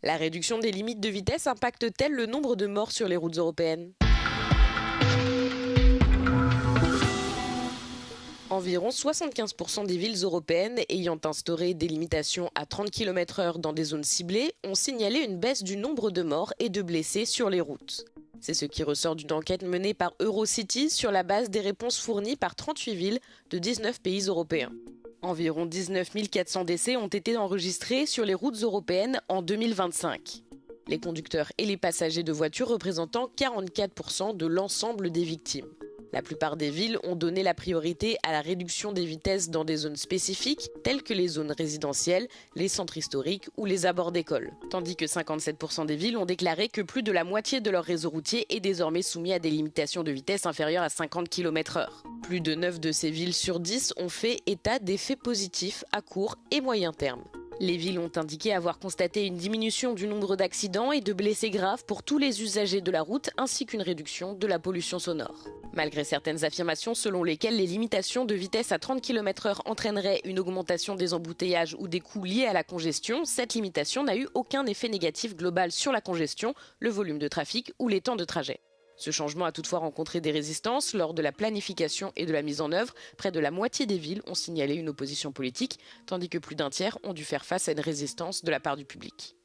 La réduction des limites de vitesse impacte-t-elle le nombre de morts sur les routes européennes ? Environ 75% des villes européennes ayant instauré des limitations à 30 km/h dans des zones ciblées ont signalé une baisse du nombre de morts et de blessés sur les routes. C'est ce qui ressort d'une enquête menée par Eurocities sur la base des réponses fournies par 38 villes de 19 pays européens. Environ 19 400 décès ont été enregistrés sur les routes européennes en 2025. Les conducteurs et les passagers de voitures représentant 44% de l'ensemble des victimes. La plupart des villes ont donné la priorité à la réduction des vitesses dans des zones spécifiques, telles que les zones résidentielles, les centres historiques ou les abords d'écoles. Tandis que 57% des villes ont déclaré que plus de la moitié de leur réseau routier est désormais soumis à des limitations de vitesse inférieures à 50 km/h. Plus de 9 de ces villes sur 10 ont fait état d'effets positifs à court et moyen terme. Les villes ont indiqué avoir constaté une diminution du nombre d'accidents et de blessés graves pour tous les usagers de la route ainsi qu'une réduction de la pollution sonore. Malgré certaines affirmations selon lesquelles les limitations de vitesse à 30 km/h entraîneraient une augmentation des embouteillages ou des coûts liés à la congestion, cette limitation n'a eu aucun effet négatif global sur la congestion, le volume de trafic ou les temps de trajet. Ce changement a toutefois rencontré des résistances lors de la planification et de la mise en œuvre. Près de la moitié des villes ont signalé une opposition politique, tandis que plus d'un tiers ont dû faire face à une résistance de la part du public.